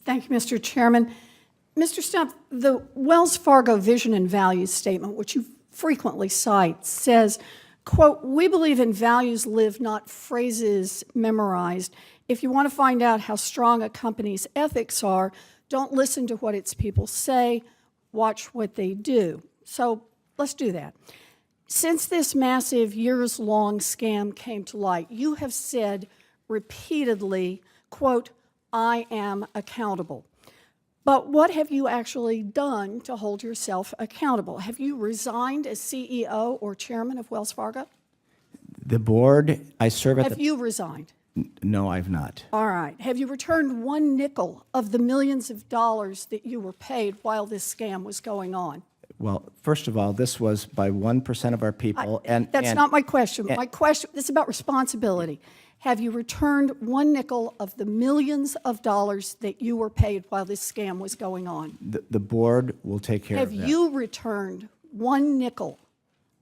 Thank you, Mr. Chairman. Mr. Stumpf, the Wells Fargo Vision and Values Statement, which you frequently cite, says, quote, "We believe in values lived, not phrases memorized. If you want to find out how strong a company's ethics are, don't listen to what its people say, watch what they do." So let's do that. Since this massive years-long scam came to light, you have said repeatedly, quote, "I am accountable." But what have you actually done to hold yourself accountable? Have you resigned as CEO or chairman of Wells Fargo? The board, I serve at Have you resigned? No, I've not. All right. Have you returned one nickel of the millions of dollars that you were paid while this scam was going on? Well, first of all, this was by 1% of our people. That's not my question. My question, this is about responsibility. Have you returned one nickel of the millions of dollars that you were paid while this scam was going on? The board will take care of that. Have you returned one nickel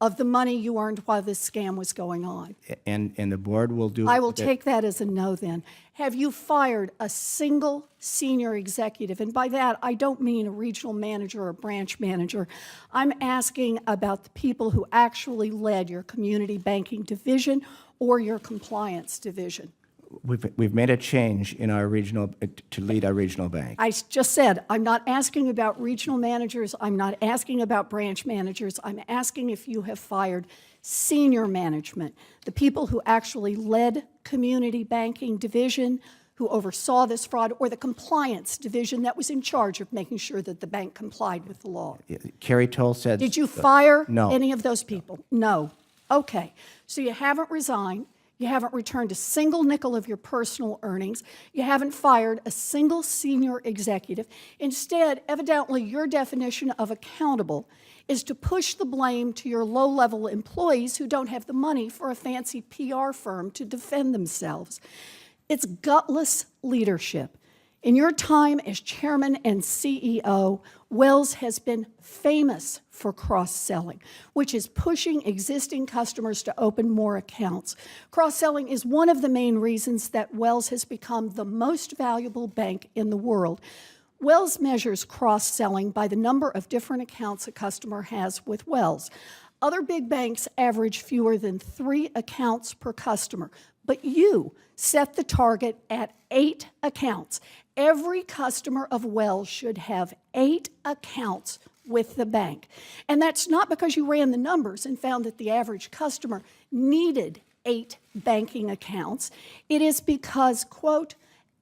of the money you earned while this scam was going on? And the board will do. I will take that as a no then. Have you fired a single senior executive? And by that, I don't mean a regional manager or a branch manager. I'm asking about the people who actually led your community banking division or your compliance division. We've made a change in our regional, to lead our regional bank. I just said, I'm not asking about regional managers. I'm not asking about branch managers. I'm asking if you have fired senior management, the people who actually led community banking division, who oversaw this fraud, or the compliance division that was in charge of making sure that the bank complied with the law. Carrie Toll said. Did you fire No. any of those people? No. Okay. So you haven't resigned. You haven't returned a single nickel of your personal earnings. You haven't fired a single senior executive. Instead, evidently, your definition of accountable is to push the blame to your low-level employees who don't have the money for a fancy PR firm to defend themselves. It's gutless leadership. In your time as chairman and CEO, Wells has been famous for cross-selling, which is pushing existing customers to open more accounts. Cross-selling is one of the main reasons that Wells has become the most valuable bank in the world. Wells measures cross-selling by the number of different accounts a customer has with Wells. Other big banks average fewer than 3 accounts per customer, but you set the target at 8 accounts. Every customer of Wells should have 8 accounts with the bank. And that's not because you ran the numbers and found that the average customer needed 8 banking accounts. It is because, quote,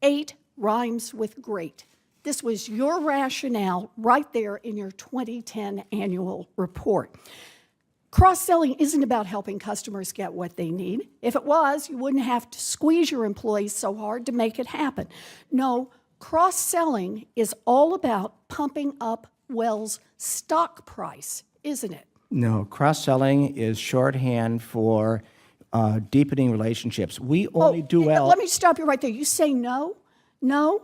8 rhymes with great. This was your rationale right there in your 2010 annual report. Cross-selling isn't about helping customers get what they need. If it was, you wouldn't have to squeeze your employees so hard to make it happen. No, cross-selling is all about pumping up Wells' stock price, isn't it? No, cross-selling is shorthand for deepening relationships. We only do well. Let me stop you right there. You say no? No?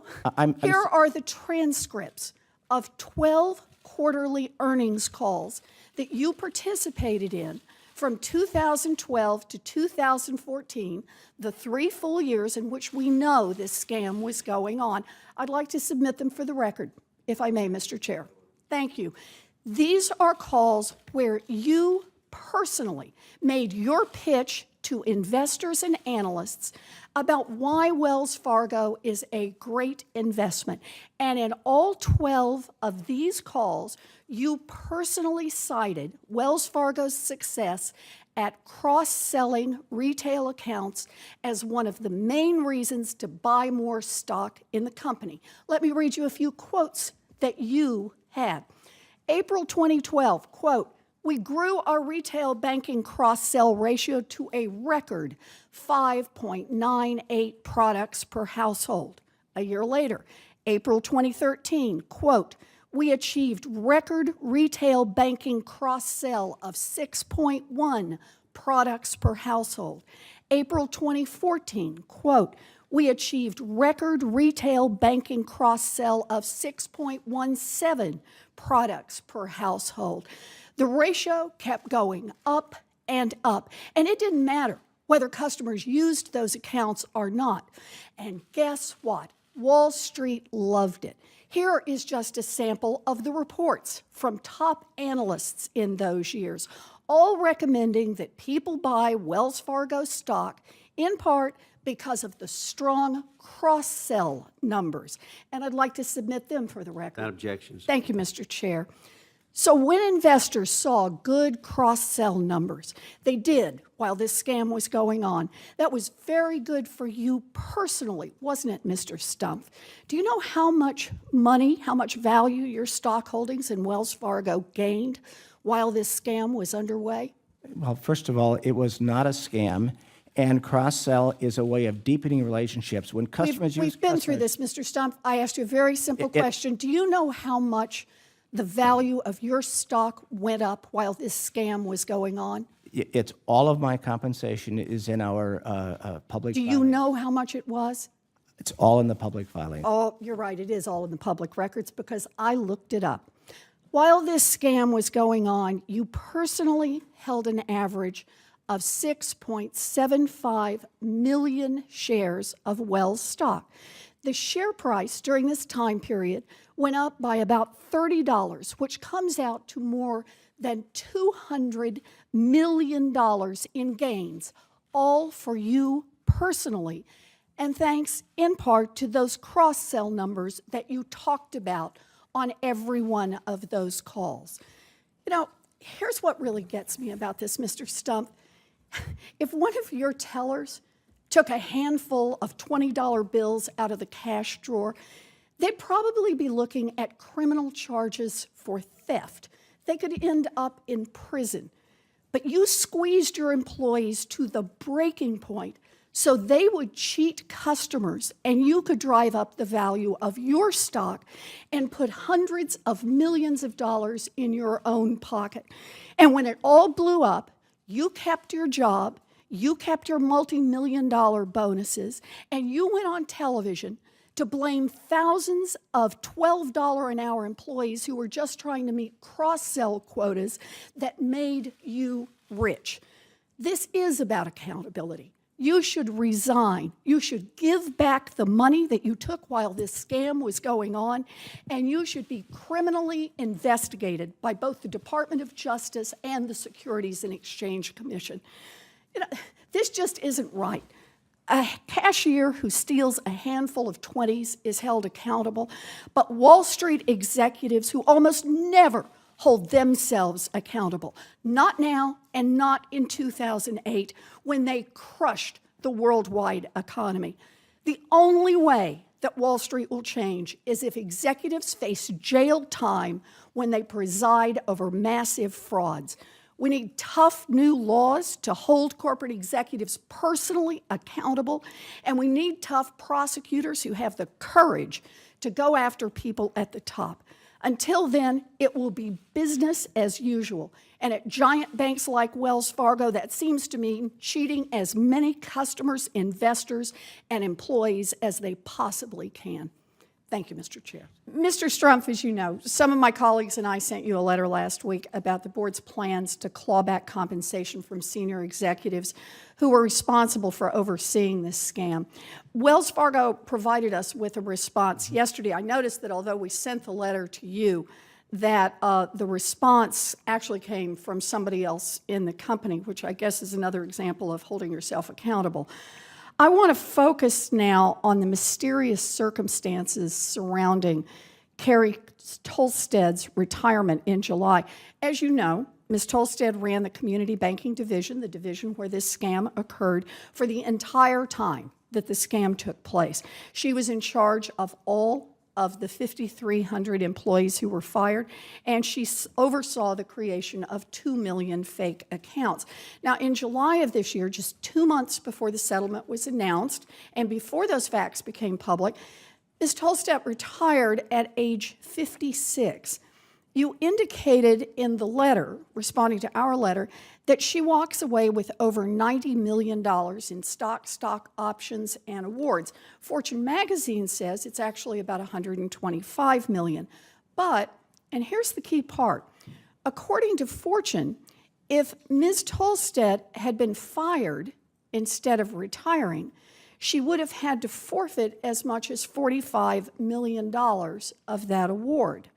Here are the transcripts of 12 quarterly earnings calls that you participated in from 2012 to 2014, the 3 full years in which we know this scam was going on. I'd like to submit them for the record, if I may, Mr. Chair. Thank you. These are calls where you personally made your pitch to investors and analysts about why Wells Fargo is a great investment. And in all 12 of these calls, you personally cited Wells Fargo's success at cross-selling retail accounts as one of the main reasons to buy more stock in the company. Let me read you a few quotes that you had. April 2012, quote, "We grew our retail banking cross-sell ratio to a record 5.98 products per household." A year later, April 2013, quote, "We achieved record retail banking cross-sell of 6.1 products per household." April 2014, quote, "We achieved record retail banking cross-sell of 6.17 products per household." The ratio kept going up and up, and it didn't matter whether customers used those accounts or not. And guess what? Wall Street loved it. Here is just a sample of the reports from top analysts in those years, all recommending that people buy Wells Fargo stock in part because of the strong cross-sell numbers. And I'd like to submit them for the record. Without objections. Thank you, Mr. Chair. So when investors saw good cross-sell numbers, they did while this scam was going on. That was very good for you personally, wasn't it, Mr. Stumpf? Do you know how much money, how much value your stock holdings in Wells Fargo gained while this scam was underway? Well, first of all, it was not a scam, and cross-sell is a way of deepening relationships. When customers use We've been through this, Mr. Stumpf. I asked you a very simple question. Do you know how much the value of your stock went up while this scam was going on? It's all of my compensation is in our public Do filing. you know how much it was? It's all in the public filing. Oh, you're right. It is all in the public records because I looked it up. While this scam was going on, you personally held an average of 6.75 million shares of Wells stock. The share price during this time period went up by about $30, which comes out to more than $200 million in gains, all for you personally, and thanks in part to those cross-sell numbers that you talked about on every one of those calls. You know, here's what really gets me about this, Mr. Stumpf. If one of your tellers took a handful of $20 bills out of the cash drawer, they'd probably be looking at criminal charges for theft. They could end up in prison. But you squeezed your employees to the breaking point so they would cheat customers and you could drive up the value of your stock and put hundreds of millions of dollars in your own pocket. And when it all blew up, you kept your job, you kept your multi-million-dollar bonuses, and you went on television to blame thousands of $12 an hour employees who were just trying to meet cross-sell quotas that made you rich. This is about accountability. You should resign. You should give back the money that you took while this scam was going on, and you should be criminally investigated by both the Department of Justice and the Securities and Exchange Commission. You know, this just isn't right. A cashier who steals a handful of 20s is held accountable, but Wall Street executives who almost never hold themselves accountable, not now and not in 2008 when they crushed the worldwide economy. The only way that Wall Street will change is if executives face jail time when they preside over massive frauds. We need tough new laws to hold corporate executives personally accountable, and we need tough prosecutors who have the courage to go after people at the top. Until then, it will be business as usual. And at giant banks like Wells Fargo, that seems to mean cheating as many customers, investors, and employees as they possibly can. Thank you, Mr. Chair. Mr. Stumpf, as you know, some of my colleagues and I sent you a letter last week about the board's plans to claw back compensation from senior executives who were responsible for overseeing this scam. Wells Fargo provided us with a response yesterday. I noticed that although we sent the letter to you, that the response actually came from somebody else in the company, which I guess is another example of holding yourself accountable. I want to focus now on the mysterious circumstances surrounding Carrie Tolsted's retirement in July. As you know, Ms. Tolsted ran the community banking division, the division where this scam occurred, for the entire time that the scam took place. She was in charge of all of the 5,300 employees who were fired, and she oversaw the creation of 2 million fake accounts. Now, in July of this year, just 2 months before the settlement was announced, and before those facts became public, Ms. Tolsted retired at age 56. You indicated in the letter, responding to our letter, that she walks away with over $90 million in stock options, and awards. Fortune magazine says it's actually about $125 million. But, and here's the key part, according to Fortune, if Ms. Tolsted had been fired instead of retiring, she would have had to forfeit as much as $45 million of that award.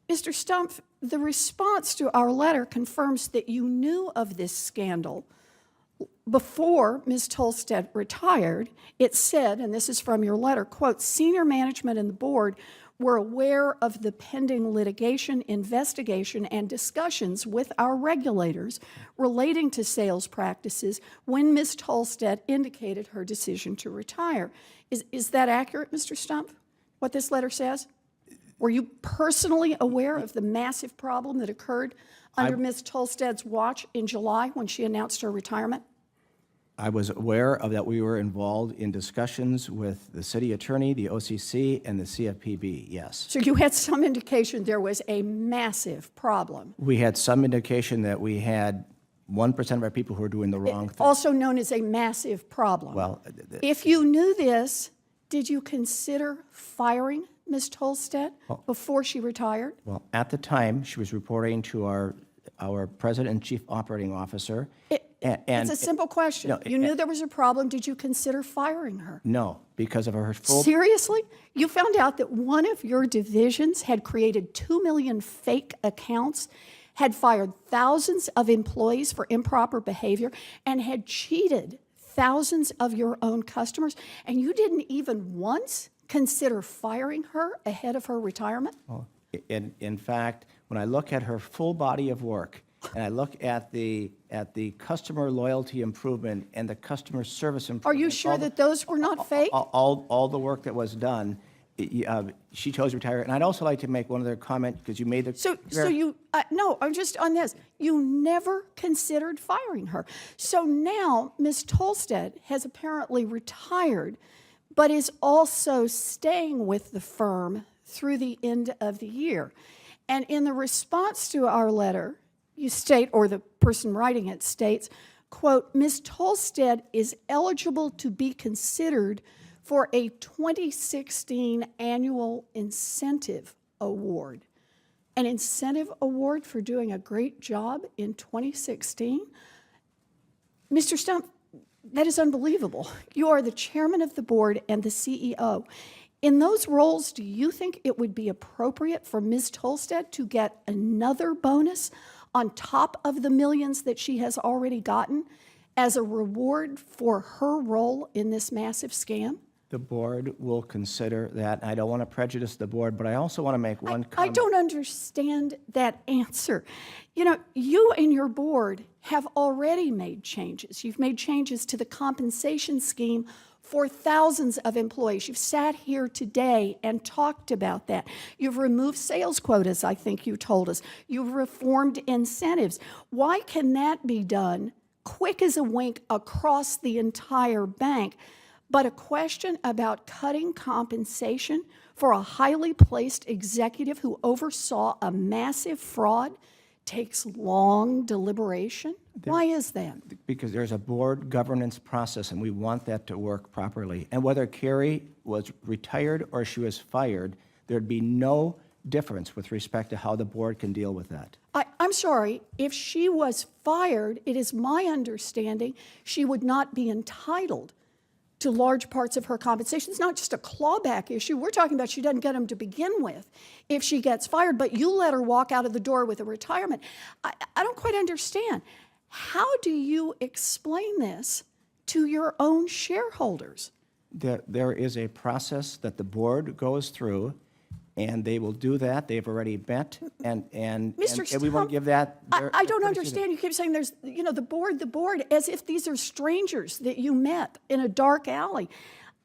Mr. Stumpf, the response to our letter confirms that you knew of this scandal before Ms. Tolstead retired. It said, and this is from your letter, quote, "Senior management and the board were aware of the pending litigation, investigation, and discussions with our regulators relating to sales practices when Ms. Tolstead indicated her decision to retire." Is that accurate, Mr. Stumpf, what this letter says? Were you personally aware of the massive problem that occurred under Ms. Tolstead's watch in July when she announced her retirement? I was aware of that. We were involved in discussions with the city attorney, the OCC, and the CFPB, yes. So you had some indication there was a massive problem. We had some indication that we had 1% of our people who were doing the wrong thing. Also known as a massive problem. Well, if you knew this, did you consider firing Ms. Tolstead before she retired? well, at the time, she was reporting to our president and chief operating officer. It's a simple question. No, you knew there was a problem. Did you consider firing her? No, because of her full... Seriously? You found out that one of your divisions had created 2 million fake accounts, had fired thousands of employees for improper behavior, and had cheated thousands of your own customers, and you didn't even once consider firing her ahead of her retirement? Well, in fact, when I look at her full body of work, and I look at the customer loyalty improvement and the customer service improvement... Are you sure that those were not fake? All the work that was done, she chose to retire. And I'd also like to make one other comment, because you made the... So you, no, I'm just on this. You never considered firing her. So now Ms. Tolstead has apparently retired, but is also staying with the firm through the end of the year. And in the response to our letter, you state, or the person writing it states, quote, "Ms. Tolstead is eligible to be considered for a 2016 annual incentive award." An incentive award for doing a great job in 2016? Mr. Stumpf, that is unbelievable. You are the chairman of the board and the CEO. In those roles, do you think it would be appropriate for Ms. Tolstead to get another bonus on top of the millions that she has already gotten as a reward for her role in this massive scam? The board will consider that. I don't want to prejudice the board, but I also want to make one comment. I don't understand that answer. You know, you and your board have already made changes. You've made changes to the compensation scheme for thousands of employees. You've sat here today and talked about that. You've removed sales quotas, I think you told us. You've reformed incentives. Why can that be done quick as a wink across the entire bank? But a question about cutting compensation for a highly placed executive who oversaw a massive fraud takes long deliberation? Why is that? Because there's a board governance process, and we want that to work properly. And whether Carrie was retired or she was fired, there'd be no difference with respect to how the board can deal with that. I'm sorry, if she was fired, it is my understanding she would not be entitled to large parts of her compensation. It's not just a clawback issue. We're talking about she doesn't get them to begin with if she gets fired, but you let her walk out of the door with a retirement. I don't quite understand. How do you explain this to your own shareholders? There is a process that the board goes through, and they will do that. They've already met, and we won't give that. I don't understand. You keep saying there's, you know, the board, as if these are strangers that you met in a dark alley.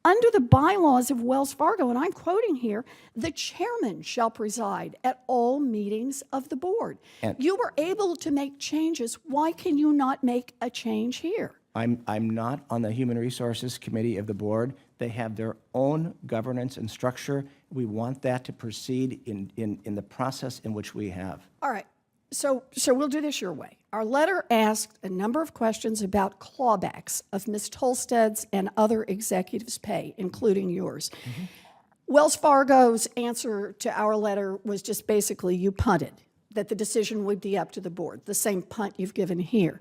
Under the bylaws of Wells Fargo, and I'm quoting here, the chairman shall preside at all meetings of the board. You were able to make changes. Why can you not make a change here? I'm not on the Human Resources Committee of the board. They have their own governance and structure. We want that to proceed in the process in which we have. All right. So we'll do this your way. Our letter asked a number of questions about clawbacks of Ms. Tolstead's and other executives' pay, including yours. Wells Fargo's answer to our letter was just basically you punted. that the decision would be up to the board, the same punt you've given here.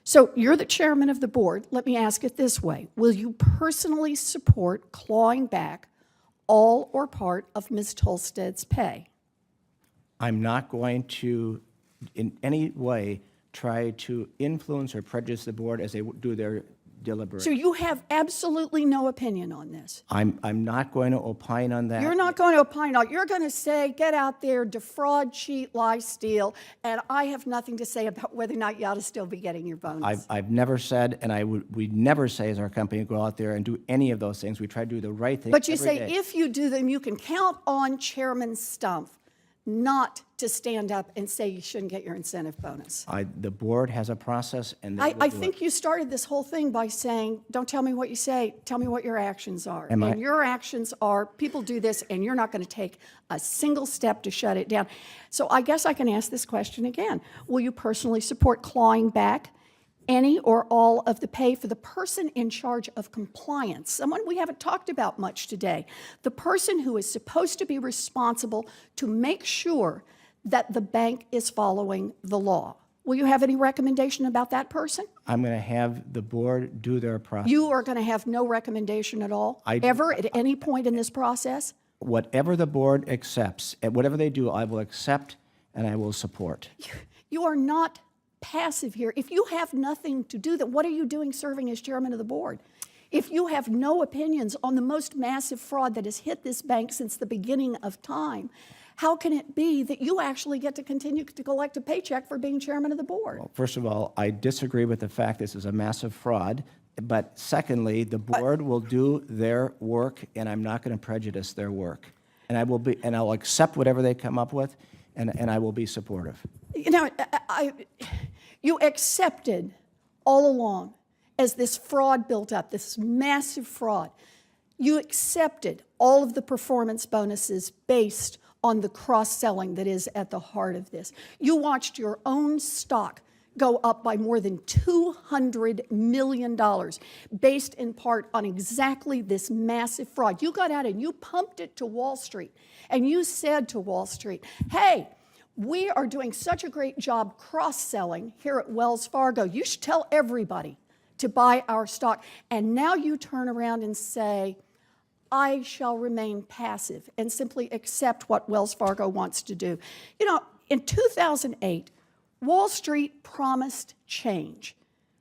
So you're the chairman of the board. Let me ask it this way. Will you personally support clawing back all or part of Ms. Tolsted's pay? I'm not going to, in any way, try to influence or prejudice the board as they do their deliberation. So you have absolutely no opinion on this? I'm not going to opine on that. You're not going to opine on it. You're going to say, get out there, defraud, cheat, lie, steal, and I have nothing to say about whether or not you ought to still be getting your bonus. I've never said, and we never say as our company, go out there and do any of those things. We try to do the right thing But you every say day. if you do them, you can count on Chairman Stumpf not to stand up and say you shouldn't get your incentive bonus. The board has a process, and they will I do think you started this whole thing by saying, don't tell me what you say, tell me what your actions are. Am I- And your actions are, people do this, and you're not going to take a single step to shut it down. So I guess I can ask this question again. Will you personally support clawing back any or all of the pay for the person in charge of compliance, someone we haven't talked about much today, the person who is supposed to be responsible to make sure that the bank is following the law? Will you have any recommendation about that person? I'm going to have the board do their process. You are going to have no recommendation at all, ever, at any point in this process? Whatever the board accepts, and whatever they do, I will accept and I will support. You are not passive here. If you have nothing to do, then what are you doing serving as chairman of the board? If you have no opinions on the most massive fraud that has hit this bank since the beginning of time, how can it be that you actually get to continue to collect a paycheck for being chairman of the board? Well, first of all, I disagree with the fact this is a massive fraud. But secondly, the board will do their work, and I'm not going to prejudice their work. And I'll accept whatever they come up with, and I will be supportive. You know, you accepted all along as this fraud built up, this massive fraud. You accepted all of the performance bonuses based on the cross-selling that is at the heart of this. You watched your own stock go up by more than $200 million based in part on exactly this massive fraud. You got out and you pumped it to Wall Street, and you said to Wall Street, hey, we are doing such a great job cross-selling here at Wells Fargo. You should tell everybody to buy our stock. And now you turn around and say, I shall remain passive and simply accept what Wells Fargo wants to do. You know, in 2008, Wall Street promised change,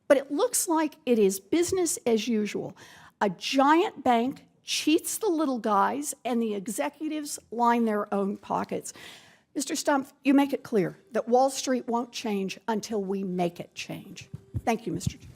but it looks like it is business as usual. A giant bank cheats the little guys, and the executives line their own pockets. Mr. Stumpf, you make it clear that Wall Street won't change until we make it change. Thank you, Mr. Chair.